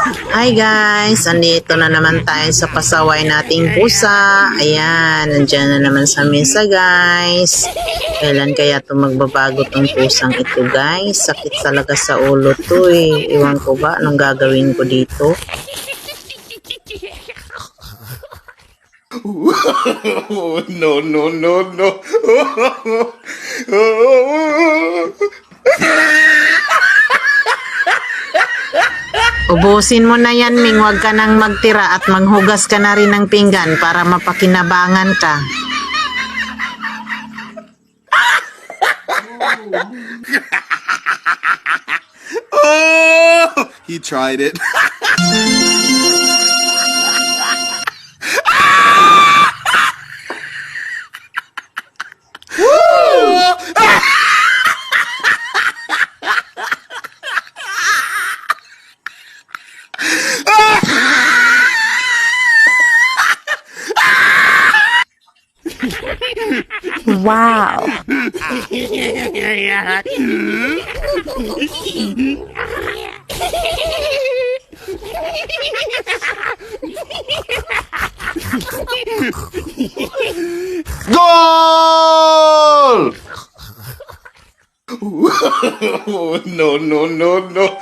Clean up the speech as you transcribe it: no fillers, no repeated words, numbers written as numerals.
Hi guys, andito na naman tayo sa pasaway nating pusa. Ayan, nandiyan na naman sa mesa guys. Kailan kaya ito magbabago tong pusang ito guys? Sakit talaga sa ulo to eh. Iwan ko ba anong gagawin ko dito? No, no, no, no. Ubusin mo na yan Ming, huwag ka nang magtira at maghugas ka na rin ng pinggan para mapakinabangan ka. Oh, he tried it. Wow. Goal! No, no, no, no.